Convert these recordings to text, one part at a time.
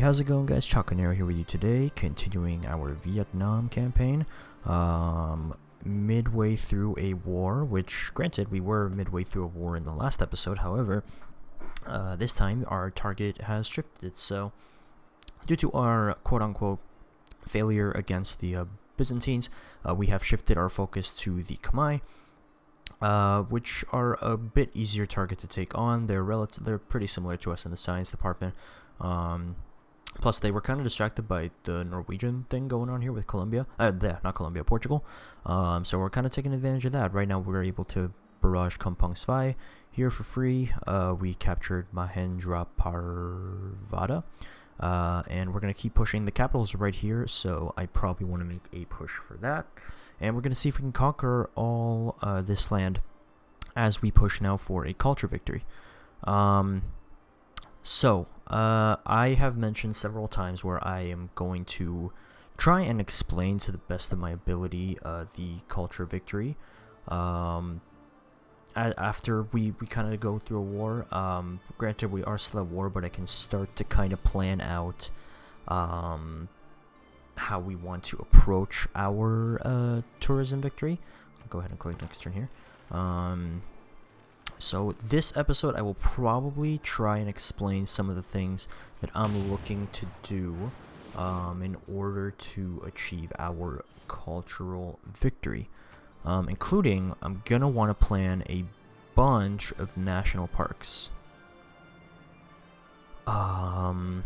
How's it going, guys? Chakanero here with you today, continuing our Vietnam campaign. Midway through a war, which, granted, we were midway through a war in the last episode. However, this time our target has shifted. So, due to our quote-unquote failure against the Byzantines, we have shifted our focus to the Khmer, which are a bit easier target to take on. They're pretty similar to us in the science department. Plus, they were kind of distracted by the Norwegian thing going on here with Portugal. So we're kind of taking advantage of that. Right now, we're able to barrage Kampong Svai here for free. We captured Mahendraparvada. And we're going to keep pushing. The capital's right here, so I probably want to make a push for that. And we're going to see if we can conquer all this land as we push now for a culture victory. I have mentioned several times where I am going to try and explain to the best of my ability the culture victory. After we kind of go through a war, granted we are still at war, but I can start to kind of plan out how we want to approach our tourism victory. I'll go ahead and click next turn here. So this episode, I will probably try and explain some of the things that I'm looking to do in order to achieve our cultural victory. Including, I'm going to want to plan a bunch of national parks. One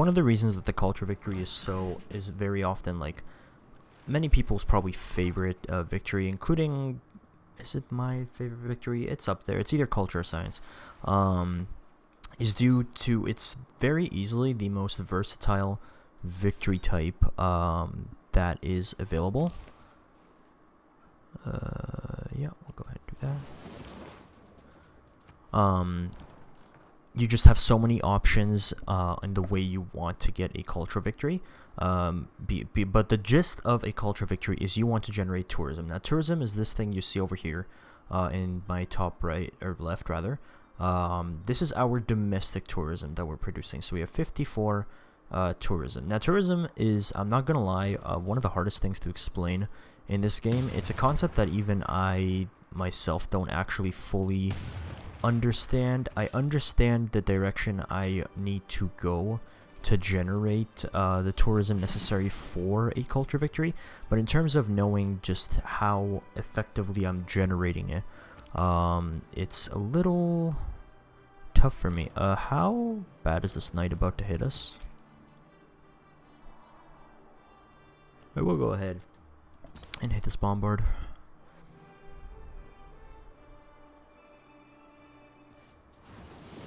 of the reasons that the culture victory is very often like many people's probably favorite victory, including, is it my favorite victory? It's up there. It's either culture or science. Is due to it's very easily the most versatile victory type that is available. We'll go ahead and do that. You just have so many options in the way you want to get a culture victory. But the gist of a culture victory is you want to generate tourism. Now, tourism is this thing you see over here in my top right, or left rather. This is our domestic tourism that we're producing. So we have 54 tourism. Now, tourism is, I'm not going to lie, one of the hardest things to explain in this game. It's a concept that even I myself don't actually fully understand. I understand the direction I need to go to generate the tourism necessary for a culture victory, but in terms of knowing just how effectively I'm generating it, it's a little tough for me. How bad is this knight about to hit us? I will go ahead and hit this bombard.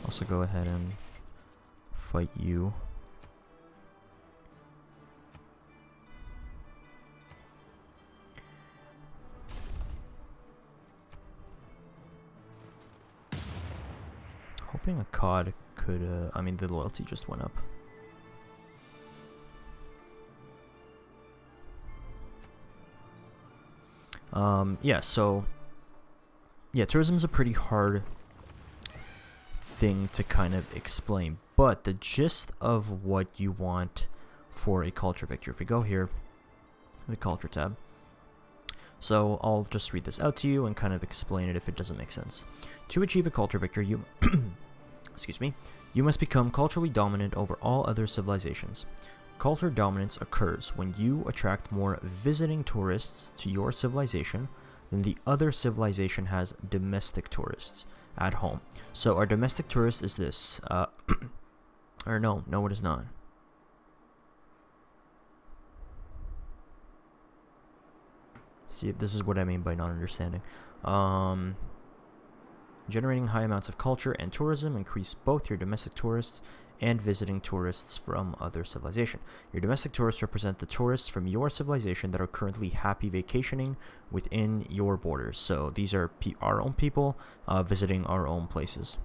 Also go ahead and fight you. Hoping a COD could, the loyalty just went up. Tourism is a pretty hard thing to kind of explain, but the gist of what you want for a culture victory, if we go here, the culture tab, so I'll just read this out to you and kind of explain it if it doesn't make sense. To achieve a culture victory, you you must become culturally dominant over all other civilizations. Culture dominance occurs when you attract more visiting tourists to your civilization than the other civilization has domestic tourists at home. So our domestic tourist is this, or no, it is not. See, this is what I mean by not understanding. Generating high amounts of culture and tourism increase both your domestic tourists and visiting tourists from other civilization. Your domestic tourists represent the tourists from your civilization that are currently happy vacationing within your borders. So these are our own people visiting our own places.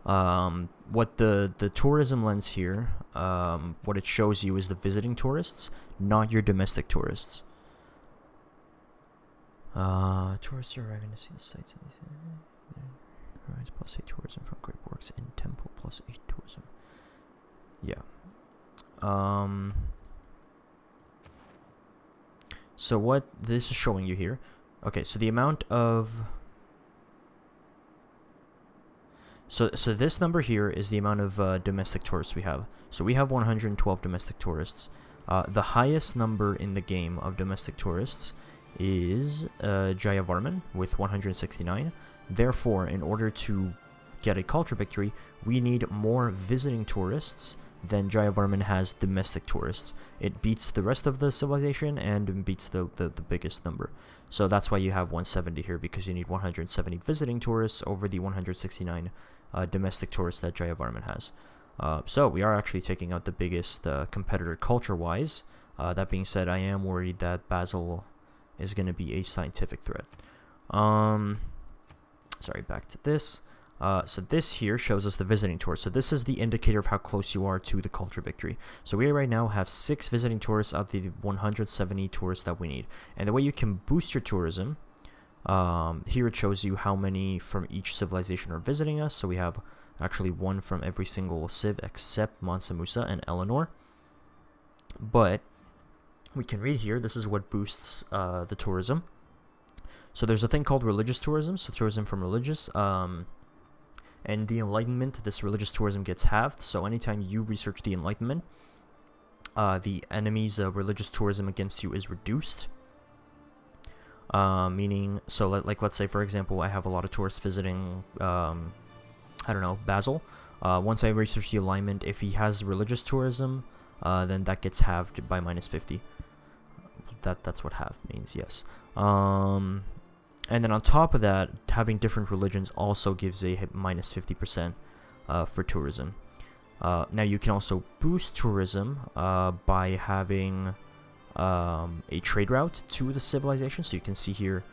What the tourism lens here, what it shows you is the visiting tourists, not your domestic tourists. Tourists are arriving to see the sights of these. plus 8 tourism from Great Works in Temple plus 8 tourism. Yeah. So what this is showing you here, okay, so the amount of, so this number here is the amount of domestic tourists we have. So we have 112 domestic tourists. The highest number in the game of domestic tourists is Jayavarman with 169. Therefore, in order to get a culture victory, we need more visiting tourists than Jayavarman has domestic tourists. It beats the rest of the civilization and beats the biggest number. So that's why you have 170 here, because you need 170 visiting tourists over the 169 domestic tourists that Jayavarman has. So we are actually taking out the biggest competitor culture-wise. That being said, I am worried that Basel is going to be a scientific threat. Sorry, back to this. So this here shows us the visiting tourists. So this is the indicator of how close you are to the culture victory. So we right now have 6 visiting tourists out of the 170 tourists that we need. And the way you can boost your tourism, here it shows you how many from each civilization are visiting us. So we have actually 1 from every single civ except Mansa Musa and Eleanor. But we can read here, this is what boosts the tourism. So there's a thing called religious tourism, so tourism from religious. And the Enlightenment, this religious tourism gets halved. So anytime you research the Enlightenment, the enemy's religious tourism against you is reduced. Meaning, so like let's say, for example, I have a lot of tourists visiting, I don't know, Basel. Once I research the alignment, if he has religious tourism, then that gets halved by -50. That's what half means, yes. And then on top of that, having different religions also gives a -50% for tourism. Now you can also boost tourism by having a trade route to the civilization. So you can see here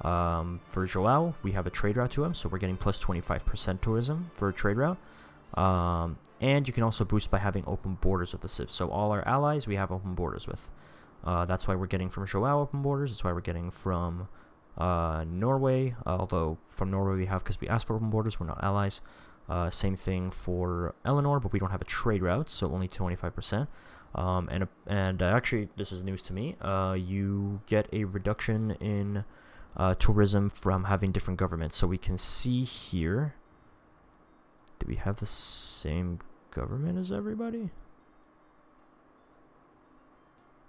for Joao, we have a trade route to him, so we're getting plus 25% tourism for a trade route. And you can also boost by having open borders with the civ. So all our allies we have open borders with. That's why we're getting from Joao open borders. That's why we're getting from Norway, although from Norway we have, because we asked for open borders, we're not allies. Same thing for Eleanor, but we don't have a trade route, so only 25%. And actually, this is news to me. You get a reduction in tourism from having different governments. So we can see here, do we have the same government as everybody?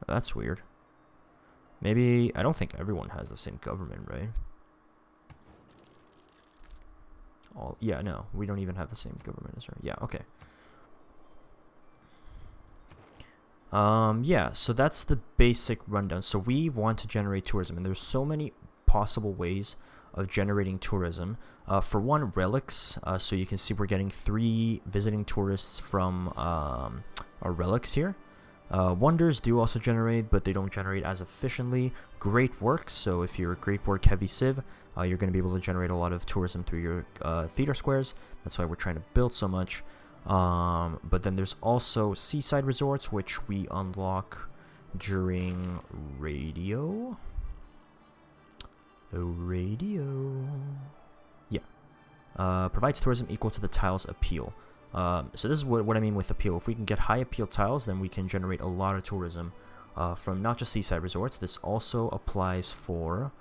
That's weird. Maybe, I don't think everyone has the same government, right? Yeah, no, we don't even have the same government as her. Yeah, okay. Yeah, so that's the basic rundown. So we want to generate tourism, and there's so many possible ways of generating tourism. For one, relics. So you can see we're getting 3 visiting tourists from our relics here. Wonders do also generate, but they don't generate as efficiently. Great work, so if you're a great work heavy civ, you're going to be able to generate a lot of tourism through your theater squares. That's why we're trying to build so much. But then there's also seaside resorts, which we unlock during radio. Yeah. Provides tourism equal to the tile's appeal. So this is what I mean with appeal. If we can get high appeal tiles, then we can generate a lot of tourism from not just seaside resorts. This also applies for,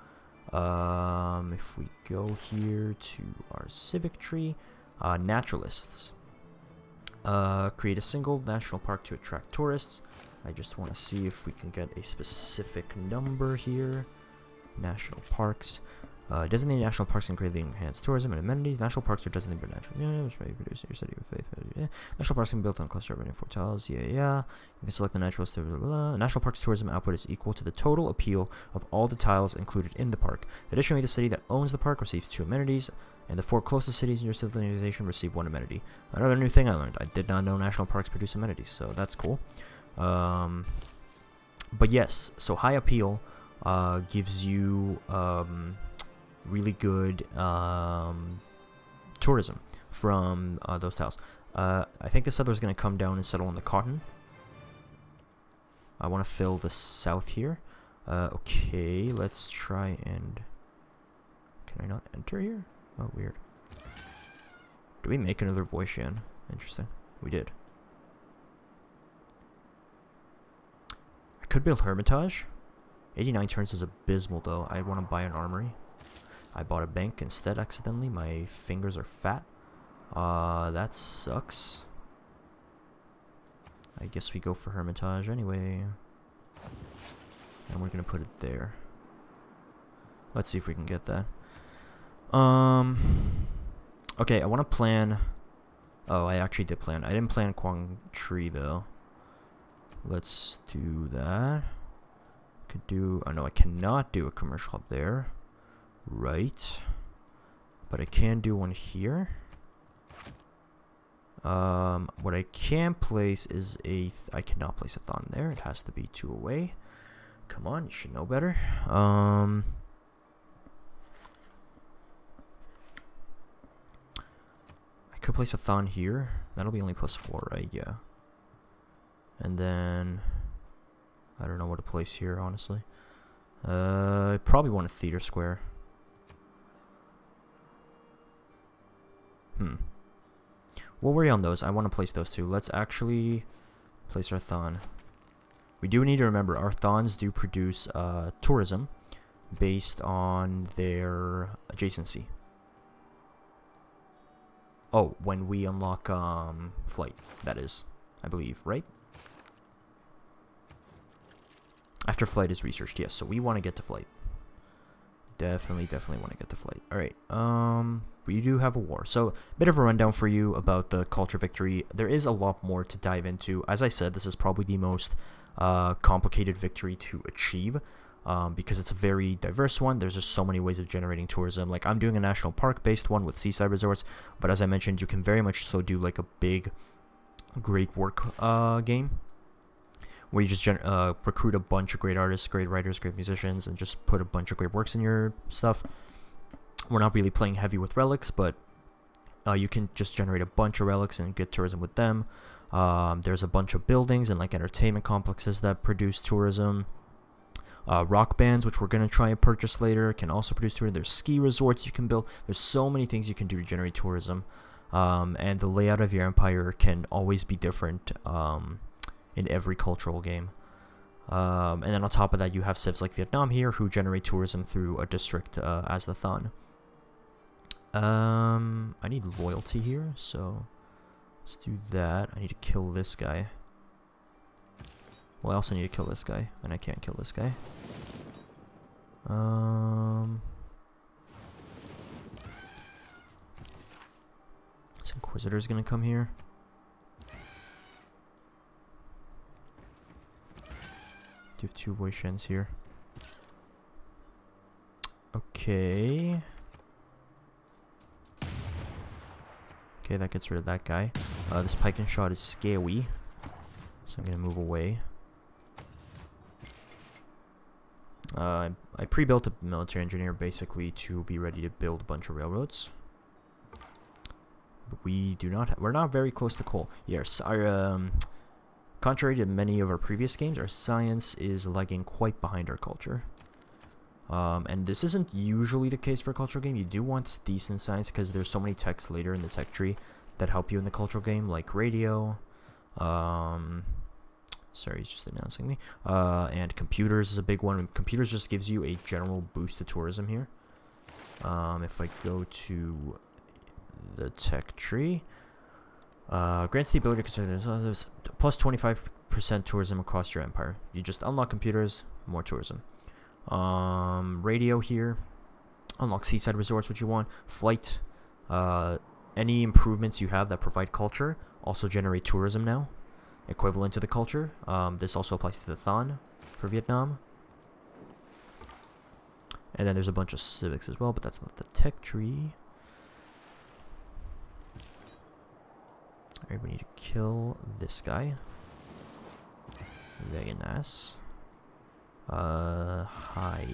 if we go here to our civic tree, naturalists. Create a single national park to attract tourists. I just want to see if we can get a specific number here. National parks. Designated national parks can greatly enhance tourism and amenities. National parks are designated by natural, which may produce your city with faith. Yeah. National parks can be built on a cluster of 4 tiles. Yeah. You can select the naturalist. National parks tourism output is equal to the total appeal of all the tiles included in the park. Additionally, the city that owns the park receives 2 amenities, and the 4 closest cities in your civilization receive 1 amenity. Another new thing I learned: I did not know national parks produce amenities, so that's cool. But yes, so high appeal gives you really good tourism from those tiles. I think the settler is going to come down and settle on the cotton. I want to fill the south here. Okay, let's try and... Can I not enter here? Oh, weird. Do we make another Voishan? Interesting. We did. I could build Hermitage. 89 turns is abysmal though. I want to buy an armory. I bought a bank instead accidentally. My fingers are fat. That sucks. I guess we go for Hermitage anyway. And we're gonna put it there. Let's see if we can get that. Okay, I want to plan... Oh, I actually did plan. I didn't plan Quang Tree, though. Let's do that. Could do... Oh, no, I cannot do a commercial hub there. Right. But I can do one here. What I can place is a... I cannot place a Thon there. It has to be 2 away. Come on, you should know better. Could place a Thon here. That'll be only +4, right? Yeah. And then I don't know what to place here, honestly. I probably want a theater square. We'll worry on those. I want to place those two. Let's actually place our Thon. We do need to remember our Thons do produce tourism based on their adjacency. Oh, when we unlock flight, that is, I believe, right? After flight is researched, yes. So we want to get to flight. Definitely want to get to flight. All right. We do have a war. So, bit of a rundown for you about the culture victory. There is a lot more to dive into. As I said, this is probably the most complicated victory to achieve. Because it's a very diverse one. There's just so many ways of generating tourism. Like, I'm doing a national park based one with seaside resorts, but as I mentioned, you can very much so do like a big great work game where you just recruit a bunch of great artists, great writers, great musicians, and just put a bunch of great works in your stuff. We're not really playing heavy with relics, but you can just generate a bunch of relics and get tourism with them. There's a bunch of buildings and like entertainment complexes that produce tourism. Rock bands, which we're going to try and purchase later, can also produce tourism. There's ski resorts you can build. There's so many things you can do to generate tourism. And the layout of your empire can always be different in every cultural game. And then on top of that, you have civs like Vietnam here who generate tourism through a district as the Thon. I need loyalty here, so let's do that. I need to kill this guy. Well, I also need to kill this guy, and I can't kill this guy. This Inquisitor's gonna come here. Do have 2 Voishens here. Okay. Okay, that gets rid of that guy. This pike and shot is scary, so I'm gonna move away. I pre-built a military engineer basically to be ready to build a bunch of railroads. But we do not. We're not very close to coal. Yes, our contrary to many of our previous games, our science is lagging quite behind our culture. And this isn't usually the case for a cultural game. You do want decent science because there's so many techs later in the tech tree that help you in the cultural game, like radio. Sorry, he's just announcing me. And computers is a big one. Computers just gives you a general boost to tourism here. If I go to the tech tree, grants the ability to consider there's plus 25% tourism across your empire. You just unlock computers, more tourism. Radio here, unlock seaside resorts, what you want. Flight, any improvements you have that provide culture also generate tourism now, equivalent to the culture. This also applies to the Thon for Vietnam. And then there's a bunch of civics as well, but that's not the tech tree. Alright, we need to kill this guy. Very nice. Hi.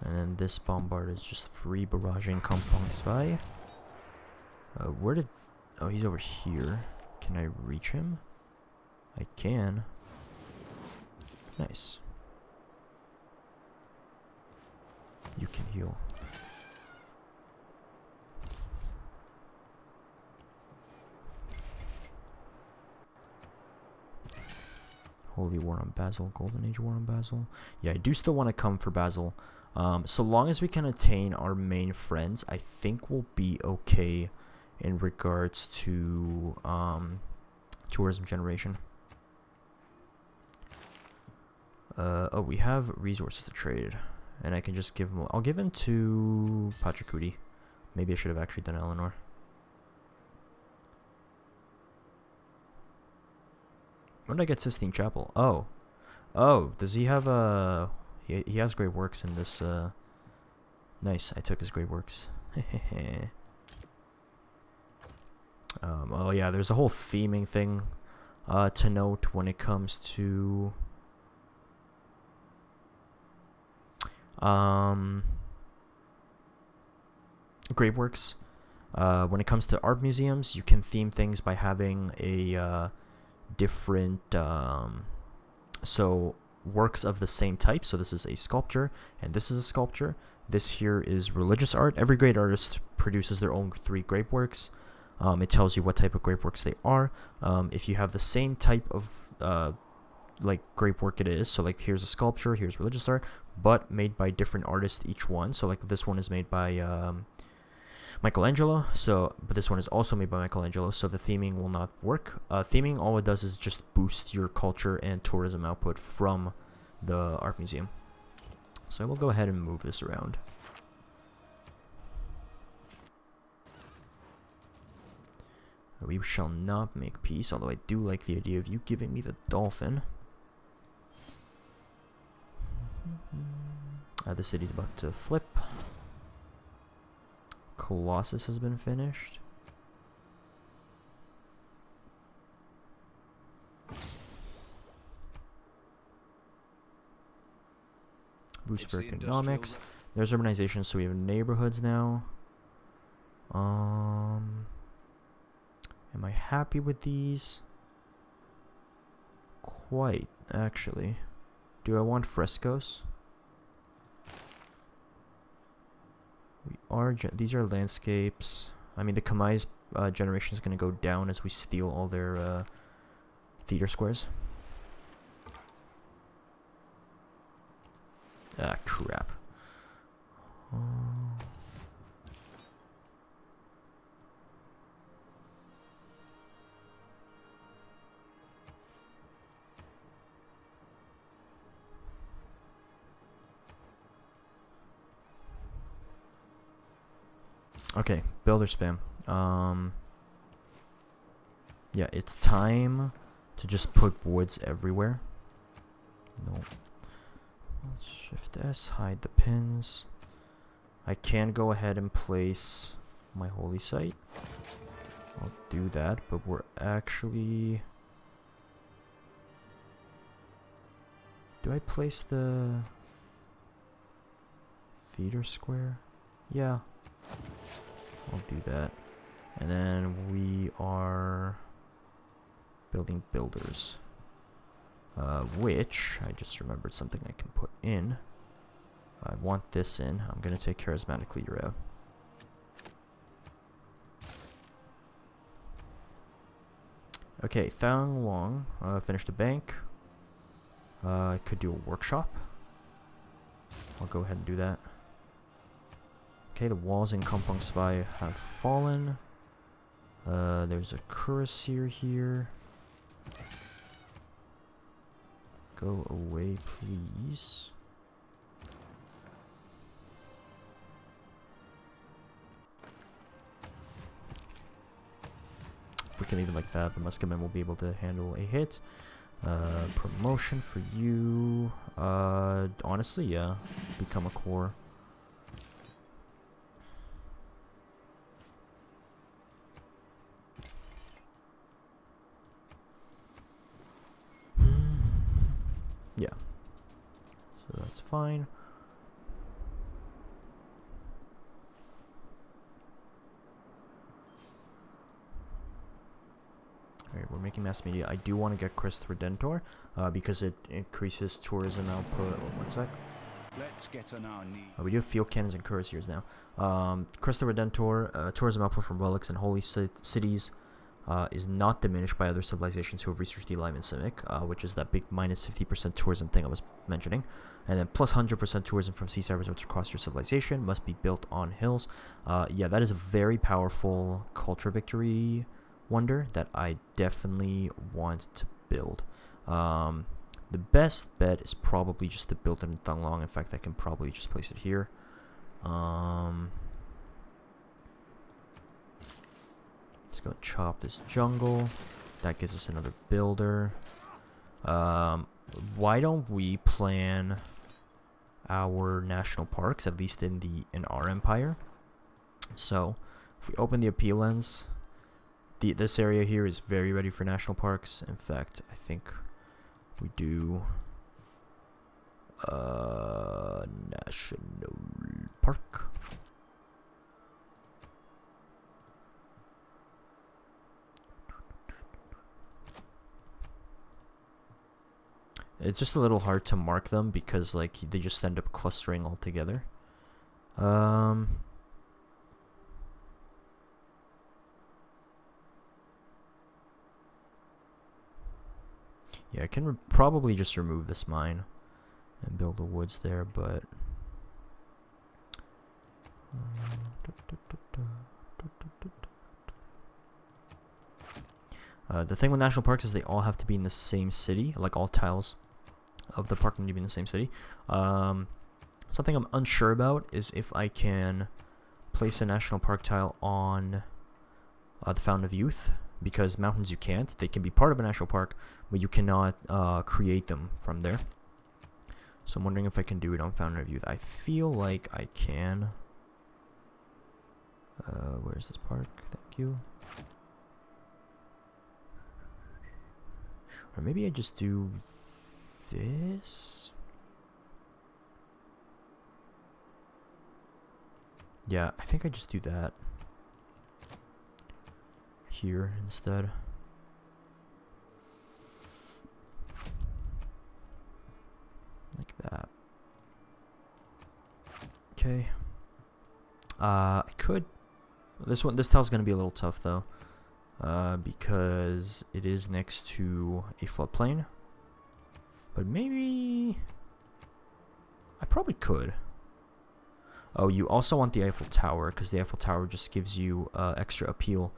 And then this bombard is just free barraging Kampong Zwei. Where did... Oh, he's over here. Can I reach him? I can. Nice. heal. Holy War on Basil, Golden Age War on Basil. Yeah, I do still want to come for Basil. So long as we can attain our main friends, I think we'll be okay in regards to tourism generation. Oh, we have resources to trade, and I can just give him. I'll give him to Pachacuti. Maybe I should have actually done Eleanor. When did I get Sistine Chapel? Oh, does he have a? He has great works in this. Nice, I took his great works. Oh yeah, there's a whole theming thing to note when it comes to great works. When it comes to art museums, you can theme things by having a different so works of the same type. So this is a sculpture and this is a sculpture. This here is religious art. Every great artist produces their own 3 grape works. It tells you what type of grape works they are. If you have the same type of like grape work it is, so like here's a sculpture, here's religious art, but made by different artists each one. So like this one is made by Michelangelo, but this one is also made by Michelangelo, so the theming will not work. Theming, all it does is just boost your culture and tourism output from the art museum. So I will go ahead and move this around. We shall not make peace, although I do like the idea of you giving me the dolphin. The city's about to flip. Colossus has been finished. Boost for economics. There's urbanization, so we have neighborhoods now. Am I happy with these? Quite, actually. Do I want frescoes? These are landscapes. I mean, the Kamai's generation is going to go down as we steal all their theater squares. Ah, crap. Okay, builder spam. Yeah, it's time to just put woods everywhere. No. Let's Shift S, hide the pins. I can go ahead and place my holy site. I'll do that, but we're actually... Do I place the theater square? Yeah. I'll do that. And then we are building builders. Which, I just remembered something I can put in. I want this in. I'm going to take charismatic leader out. Okay, Thang Long finished a bank. I could do a workshop. I'll go ahead and do that. Okay, the walls in Kampong Svai have fallen. There's a cuirassier here. Go away, please. We can leave it like that. The musketmen will be able to handle a hit. Promotion for you. Honestly, yeah. Become a core. Yeah. So that's fine. Alright, we're making mass media. I do want to get Christ Redentor because it increases tourism output. Oh, one sec. Let's get on our knees. We do have field cannons and cuirassiers now. Cristo Redentor, tourism output from relics and holy cities is not diminished by other civilizations who have researched the alignment Simic, which is that big minus 50% tourism thing I was mentioning. And then plus 100% tourism from seaside resorts across your civilization must be built on hills. Yeah, that is a very powerful culture victory wonder that I definitely want to build. The best bet is probably just to build it in Thonglong. In fact, I can probably just place it here. Let's go chop this jungle. That gives us another builder. Why don't we plan our national parks, at least in our empire? So, if we open the appeal lens, this area here is very ready for national parks. In fact, I think we do national park. It's just a little hard to mark them because like they just end up clustering all together. Yeah, I can probably just remove this mine and build the woods there, but the thing with national parks is they all have to be in the same city, like all tiles of the park need to be in the same city. Something I'm unsure about is if I can place a national park tile on the Fountain of Youth, because mountains you can't. They can be part of a national park, but you cannot create them from there. So I'm wondering if I can do it on Fountain of Youth. I feel like I can. Where's this park? Thank you. Or maybe I just do this. Yeah, I think I just do that here instead. Like that. Okay. I could. This tile's gonna be a little tough though, because it is next to a floodplain. But maybe I probably could. Oh, you also want the Eiffel Tower, because the Eiffel Tower just gives you extra appeal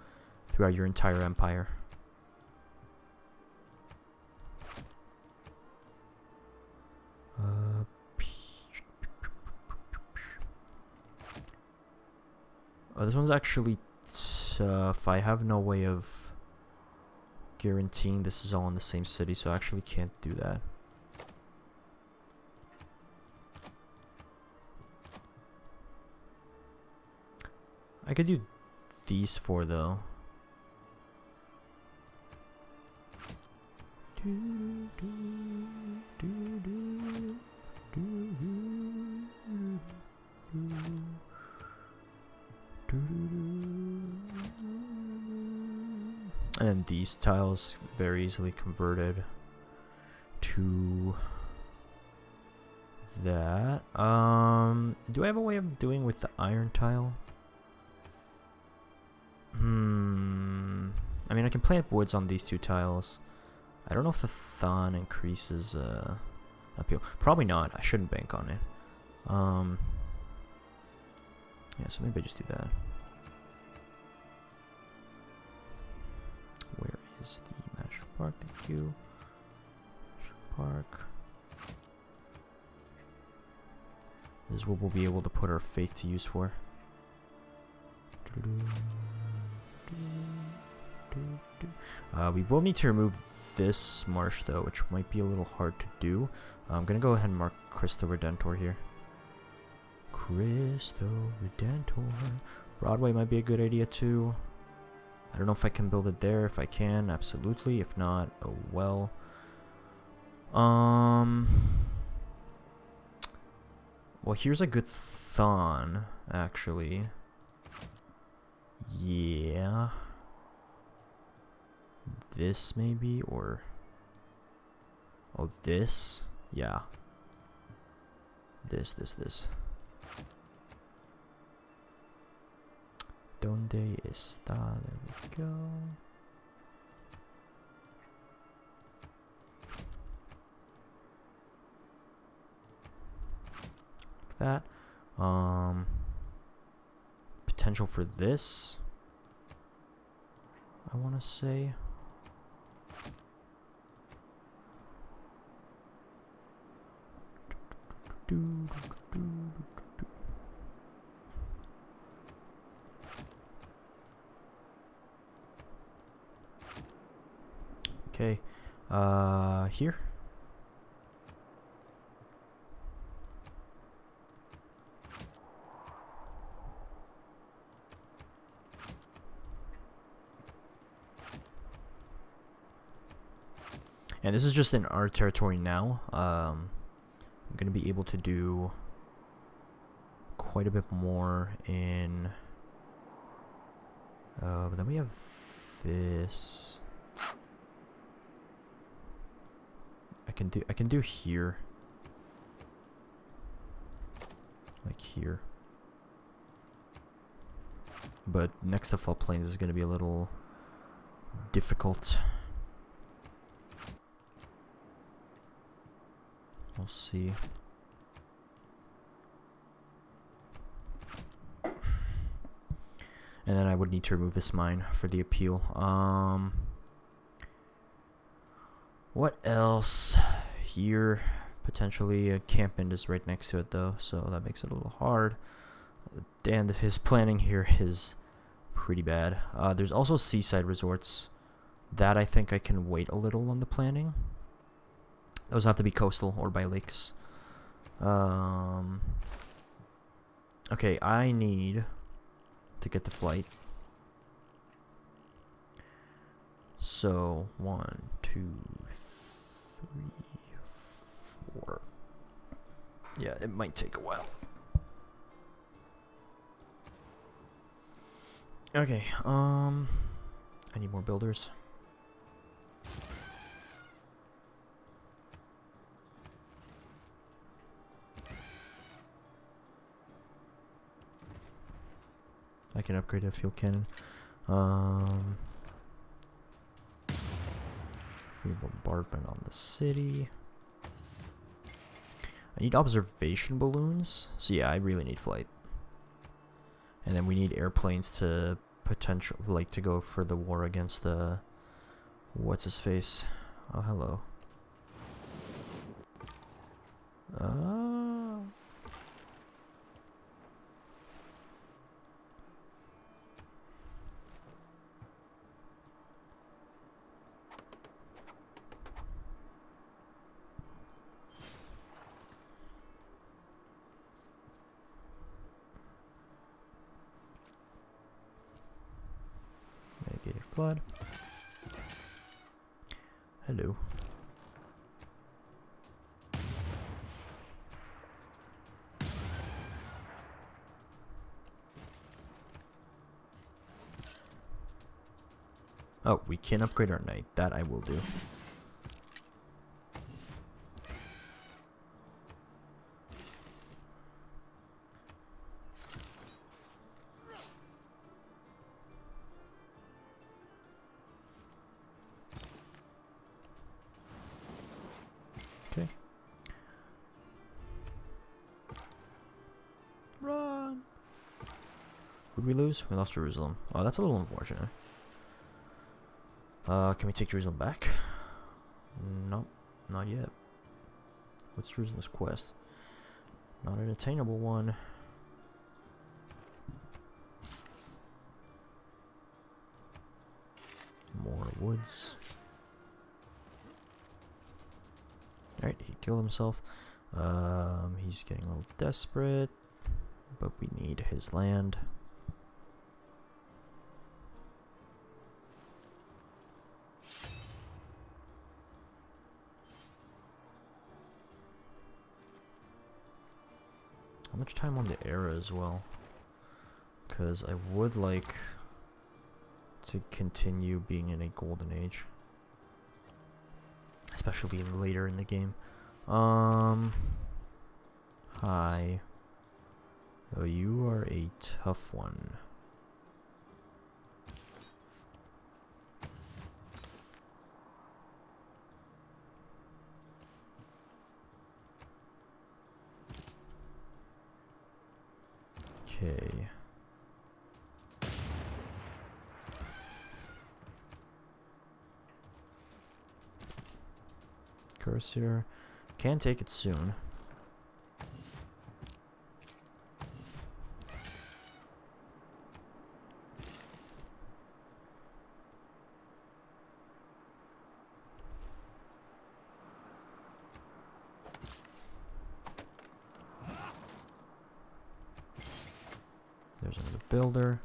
throughout your entire empire. This one's actually tough. I have no way of guaranteeing this is all in the same city, so I actually can't do that. I could do these four though. And these tiles very easily converted to that. Do I have a way of doing with the iron tile? I mean, I can plant woods on these two tiles. I don't know if the Thon increases appeal. Probably not. I shouldn't bank on it. Yeah, so maybe I just do that. Where is the national park? Thank you. National park. This is what we'll be able to put our faith to use for. We will need to remove this marsh though, which might be a little hard to do. I'm gonna go ahead and mark Cristo Redentor here. Cristo Redentor. Broadway might be a good idea too. I don't know if I can build it there. If I can, absolutely. If not, oh well. Well, here's a good Thon, actually. Yeah. This maybe, or... Oh, this? Yeah. This. Donde está? There we go. Like that. Potential for this, I want to say. Okay, here. And this is just in our territory now. I'm going to be able to do quite a bit more in... but then we have this. I can do here. Like here. But next to floodplains is going to be a little difficult. We'll see. And then I would need to remove this mine for the appeal. What else? Here, potentially a camp inn is right next to it though, so that makes it a little hard. And his planning here is pretty bad. There's also seaside resorts. That I think I can wait a little on the planning. Those have to be coastal or by lakes. Okay, I need to get the flight. So 1, 2, 3, 4. Yeah, it might take a while. Okay, I need more builders. I can upgrade a field cannon. Free bombardment on the city. I need observation balloons. So yeah, I really need flight. And then we need airplanes to to go for the war against the what's his face? Oh, hello. Negative flood. Hello. Oh, we can upgrade our knight. That I will do. Okay. Run! Would we lose? We lost Jerusalem. Oh, that's a little unfortunate. Can we take Jerusalem back? Nope, not yet. What's Jerusalem's quest? Not an attainable one. More woods. Alright, he killed himself. He's getting a little desperate, but we need his land. How much time on the era as well? Because I would like to continue being in a golden age. Especially later in the game. How Hi. Oh, you are a tough one. Okay. Cursor. Can take it soon. There's another builder.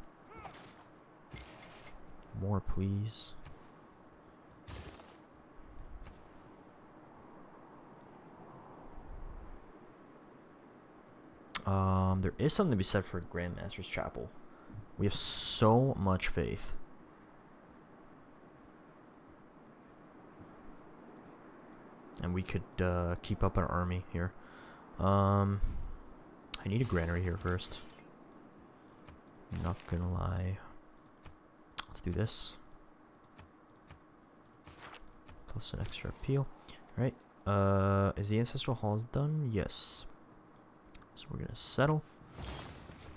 More, please. There is something to be said for Grandmaster's Chapel. We have so much faith. And we could keep up our army here. I need a granary here first. Not gonna lie. Let's do this. Plus an extra appeal. Alright. Is the Ancestral Halls done? Yes. So we're gonna settle.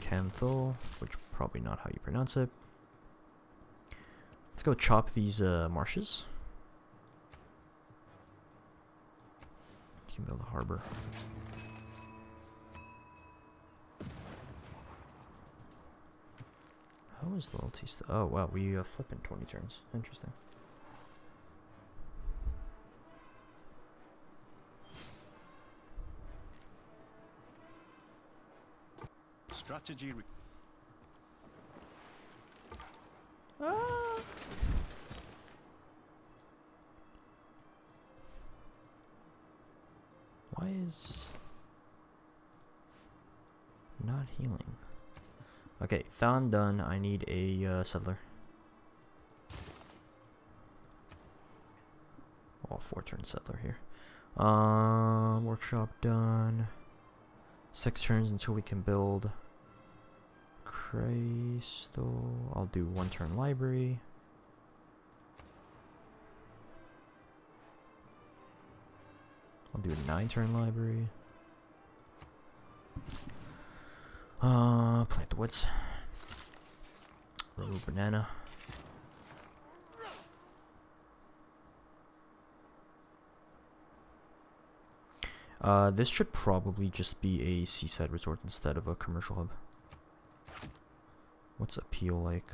Canthal, which probably not how you pronounce it. Let's go chop these marshes. You can build a harbor. How is loyalty still? Oh wow, we flip in 20 turns. Interesting. Strategy. Why is not healing? Okay, Thon done. I need a settler. Oh, 4-turn settler here. Workshop done. 6 turns until we can build Crystal. I'll do 1-turn library. I'll do a 9-turn library. Plant the woods. Remove banana. This should probably just be a seaside resort instead of a commercial hub. What's appeal like?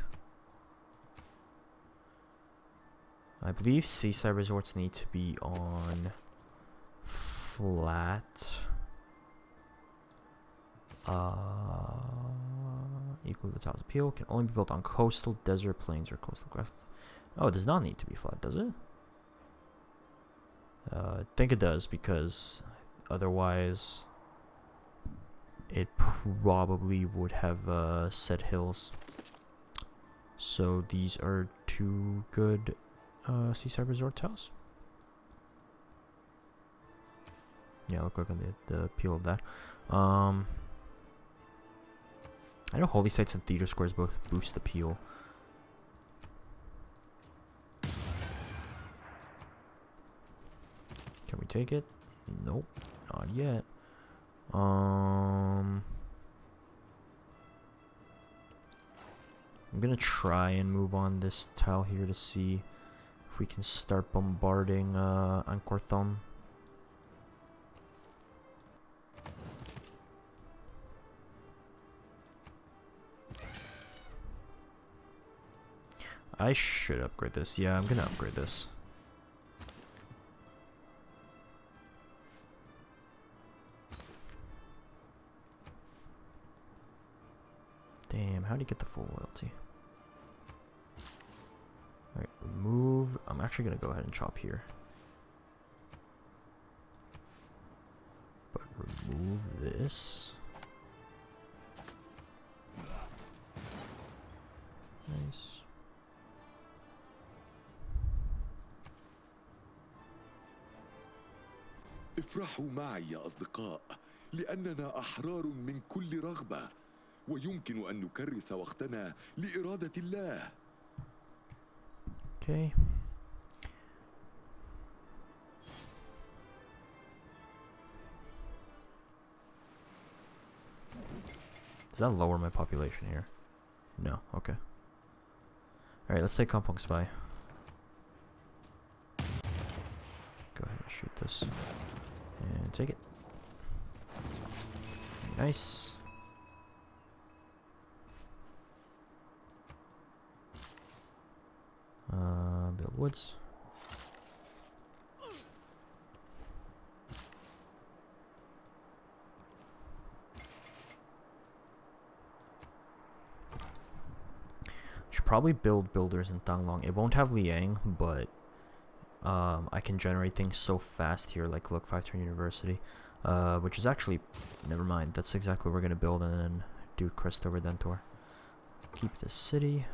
I believe seaside resorts need to be on flat. Equal to the top's appeal. Can only be built on coastal, desert, plains, or coastal grasslands. Oh, it does not need to be flat, does it? I think it does, because otherwise it probably would have set hills. So these are 2 good seaside resort tiles. Yeah, look on the appeal of that. I know holy sites and theater squares both boost appeal. Can we take it? Nope, not yet. I'm gonna try and move on this tile here to see if we can start bombarding Angkor Thom. I should upgrade this. Yeah, I'm gonna upgrade this. Damn, how do you get the full loyalty? Alright, remove. I'm actually gonna go ahead and chop here. But remove this. Nice. افرحوا معي يا أصدقاء لأننا أحرار من كل رغبة، ويمكن أن نكرس وقتنا لإرادة الله. Okay. Does that lower my population here? No. Okay. Alright, let's take Kampong Spy. Go ahead and shoot this. And take it. Nice. Build woods. Should probably build builders in Tanglong. It won't have Liang, but I can generate things so fast here. Like, look, 5-turn University, which is actually, never mind. That's exactly what we're gonna build, and then do Crest over Dentor. Keep the city.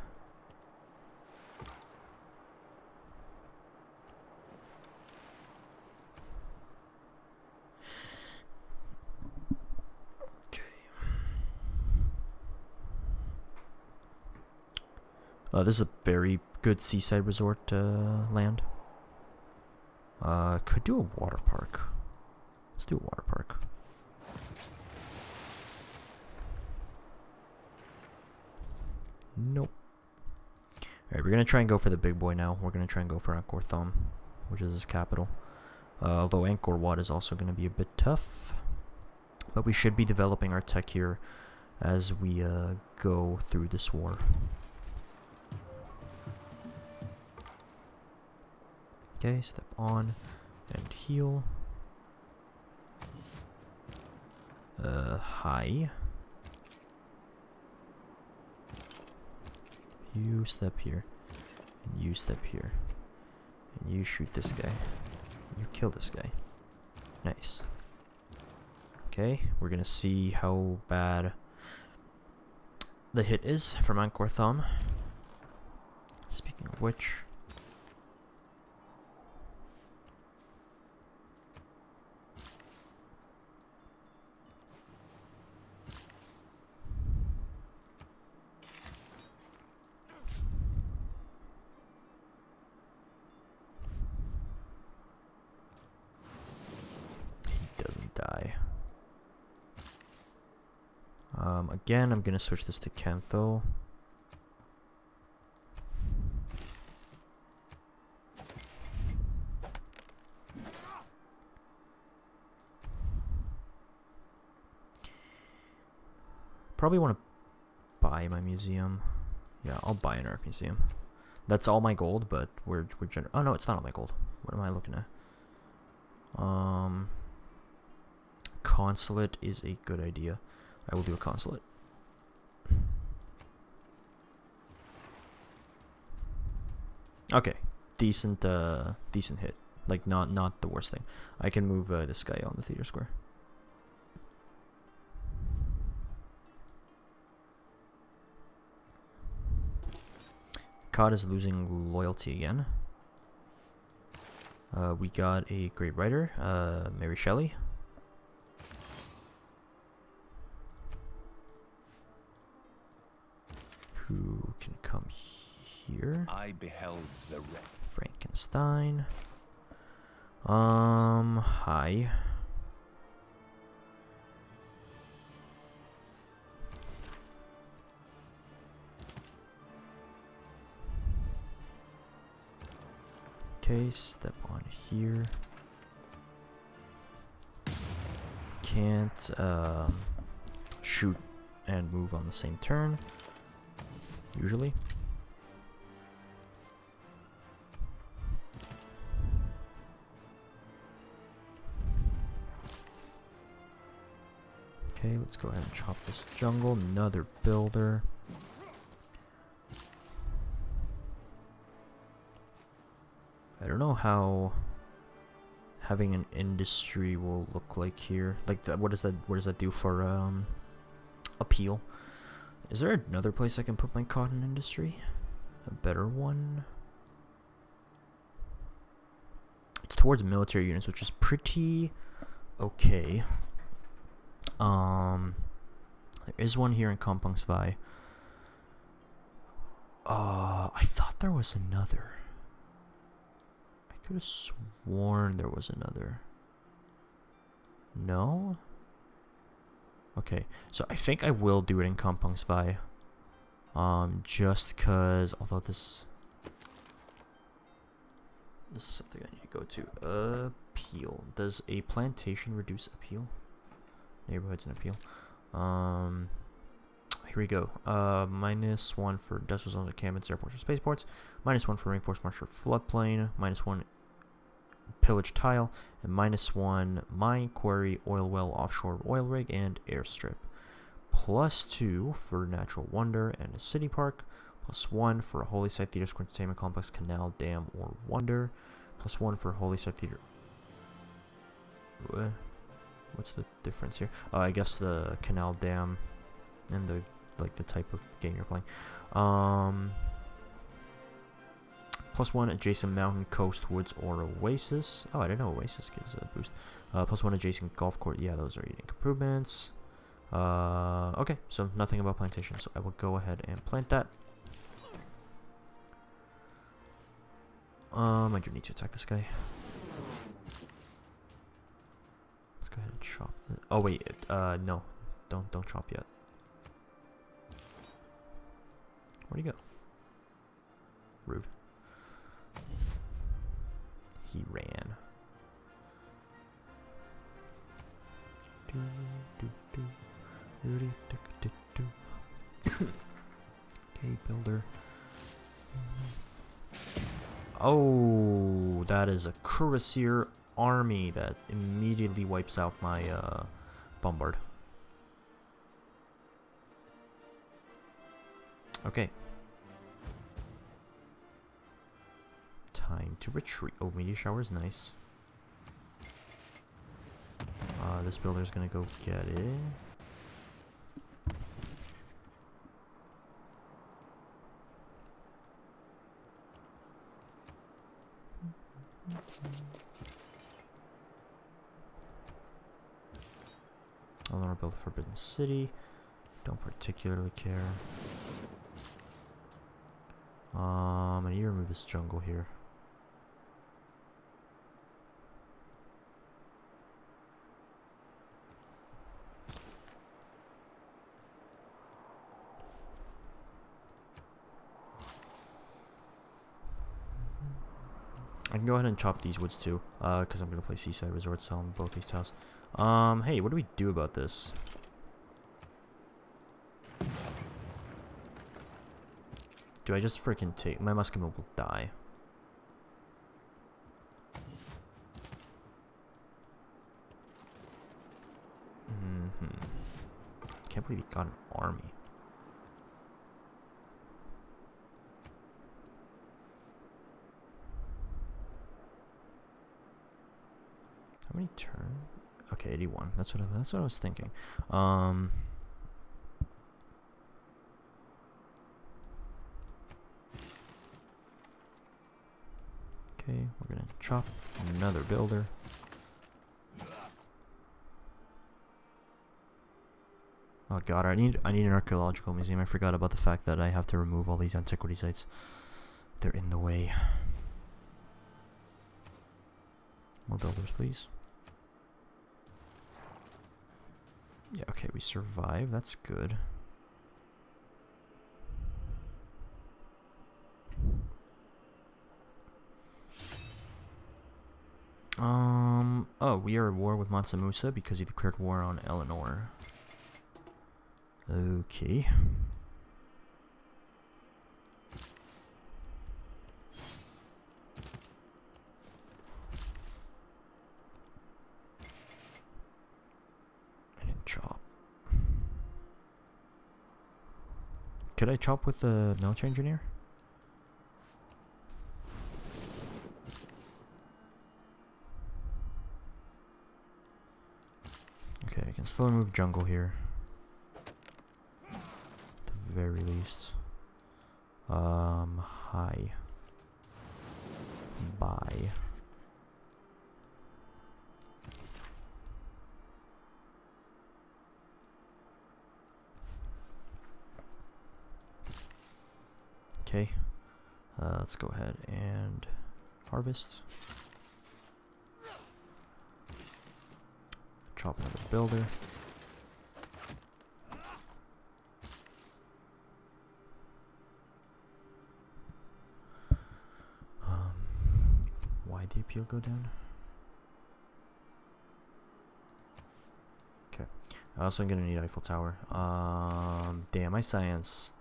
This is a very good seaside resort land. Could do a water park. Let's do a water park. Nope. Alright, we're gonna try and go for the big boy now. We're gonna try and go for Angkor Thom, which is his capital. Although Angkor Wat is also gonna be a bit tough. But we should be developing our tech here as we go through this war. Okay, step on and heal. Hi. You step here. And you step here. And you shoot this guy. You kill this guy. Nice. Okay, we're gonna see how bad the hit is from Angkor Thom. Speaking of which, doesn't die. Again, I'm gonna switch this to Cantho. Probably want to buy my museum. Yeah, I'll buy an art museum. That's all my gold, but we're oh no, it's not all my gold. What am I looking at? Consulate is a good idea. I will do a consulate. Okay, decent hit. Like not the worst thing. I can move this guy on the theater square. COD is losing loyalty again. We got a great writer, Mary Shelley. Who can come here? I beheld the wreck. Frankenstein. Hi. Okay, step on here. Can't shoot and move on the same turn, usually. Okay, let's go ahead and chop this jungle. Another builder. I don't know how having an industry will look like here. Like, what does that do for appeal? Is there another place I can put my cotton industry? A better one? It's towards military units, which is pretty okay. There is one here in Kampungsvai. I thought there was another. I could have sworn there was another. No? Okay, so I think I will do it in Kampungsvai. Just cause, although this is something I need to go to. Appeal. Does a plantation reduce appeal? Neighborhoods and appeal. Here we go. -1 for industrial zones, encampments, airports, or spaceports. -1 for rainforest marsh or floodplain. -1 pillage tile. And -1 mine, quarry, oil well, offshore oil rig, and airstrip. +2 for natural wonder and a city park. +1 for a holy site theater, square entertainment complex, canal, dam, or wonder. +1 for a holy site theater. What's the difference here? I guess the canal, dam, and the type of game you're playing. +1 adjacent mountain, coast, woods, or oasis. Oh, I didn't know oasis gives a boost. +1 adjacent golf course. Yeah, those are unique improvements. Okay, so nothing about plantation, so I will go ahead and plant that. I do need to attack this guy. Let's go ahead and chop the. Oh wait, no, don't chop yet. Where'd he go? Rude. He ran. Okay, builder. Oh, that is a cuirassier army that immediately wipes out my bombard. Okay. Time to retreat. Oh, meteor shower is nice. This builder's gonna go get it. I'll want to build Forbidden City. Don't particularly care. I need to remove this jungle here. I can go ahead and chop these woods too, because I'm going to play Seaside Resorts on both these tiles. Hey, what do we do about this? Do I just freaking take... My Muskemon will die. Can't believe he got an army. How many turn? Okay, 81. That's what I was thinking. Okay, we're gonna chop another builder. Oh god, I need an archaeological museum. I forgot about the fact that I have to remove all these antiquity sites. They're in the way. More builders, please. Yeah, okay, we survive. That's good. Oh, we are at war with Mansa Musa because he declared war on Eleanor. Okay. I didn't chop. Could I chop with the military engineer? Okay, I can still remove jungle here. At the very least. Hi. Bye. Okay. Let's go ahead and harvest. Chop another builder. Why the appeal go down? Okay. I also am gonna need Eiffel Tower. Damn, my science.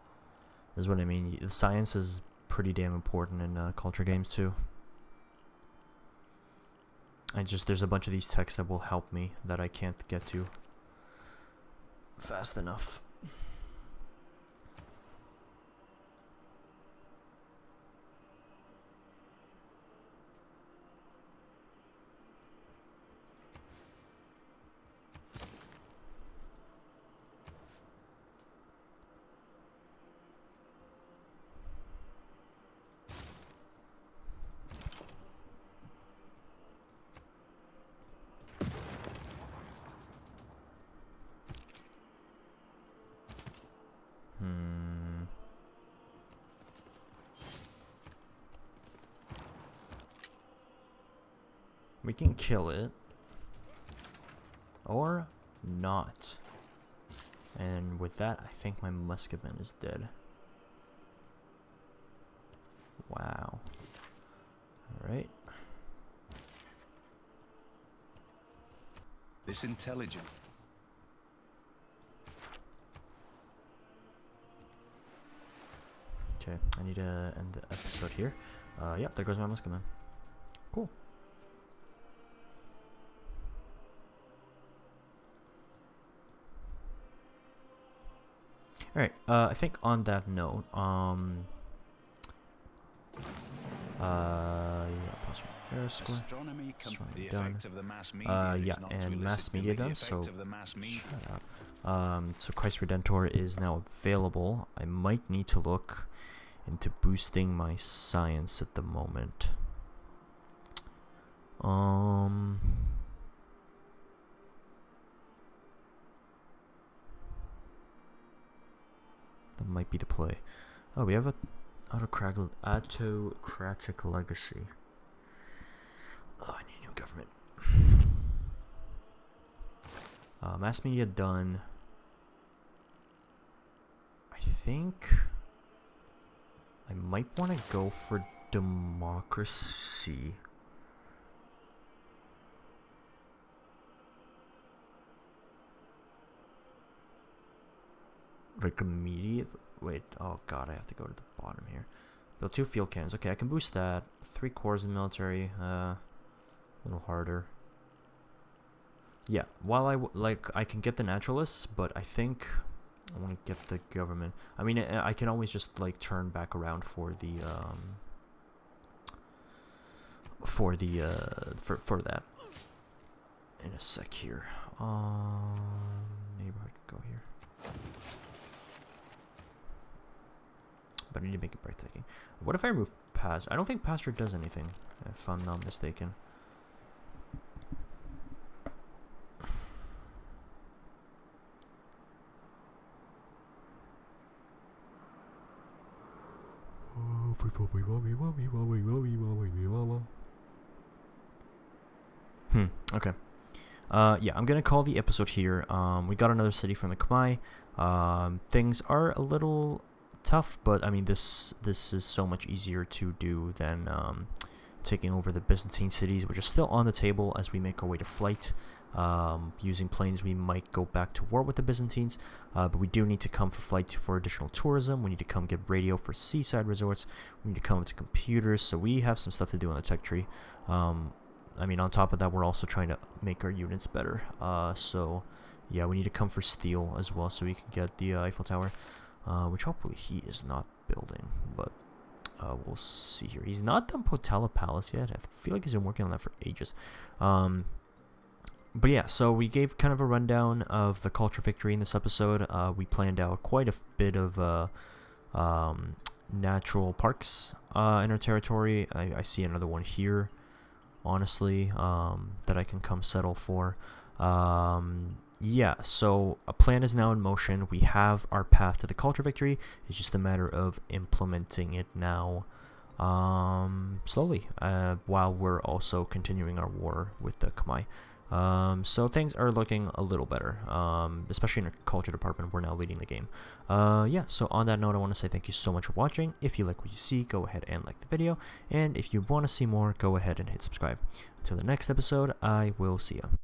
Is what I mean. The science is pretty damn important in culture games too. There's a bunch of these texts that will help me that I can't get to fast enough. We can kill it. Or not. And with that, I think my musketman is dead. Wow. Alright. This intelligent. Okay, I need to end the episode here. Yep, there goes my musketman. Cool. Alright, I think on that note, yeah, plus one air score. Astronomy Astronomy the done. effect of the mass media Yeah, is not to and elicit mass media merely done, the so effect of the mass media. shut up. So Christ Redentor is now available. I might need to look into boosting my science at the moment. That might be the play. Oh, we have a autocratic legacy. Oh, I need a new government. Mass media done. I think I might want to go for democracy. Like immediate. Wait, oh god, I have to go to the bottom here. Build 2 field cannons. Okay, I can boost that. 3 cores in military. A little harder. Yeah, while I can get the naturalists, but I think I want to get the government. I mean, I can always just like turn back around for the for that in a sec here. Neighborhood, go here. But I need to make it breathtaking. What if I remove pasture? I don't think pasture does anything, if I'm not mistaken. Okay. Yeah, I'm gonna call the episode here. We got another city from the Khmer. Things are a little tough, but I mean this is so much easier to do than taking over the Byzantine cities, which are still on the table as we make our way to flight. Using planes, we might go back to war with the Byzantines, but we do need to come for flight for additional tourism. We need to come get radio for seaside resorts. We need to come to computers, so we have some stuff to do on the tech tree. I mean, on top of that, we're also trying to make our units better. So yeah, we need to come for steel as well, so we can get the Eiffel Tower. Which hopefully he is not building, but we'll see here. He's not done Potala Palace yet. I feel like he's been working on that for ages. But yeah, so we gave kind of a rundown of the culture victory in this episode. We planned out quite a bit of natural parks in our territory. I see another one here, honestly, that I can come settle for. yeah, so a plan is now in motion. We have our path to the culture victory. It's just a matter of implementing it now, slowly, while we're also continuing our war with the Khmer. So things are looking a little better, especially in the culture department. We're now leading the game. Yeah, so on that note, I want to say thank you so much for watching. If you like what you see, go ahead and like the video. And if you want to see more, go ahead and hit subscribe. Until the next episode, I will see you.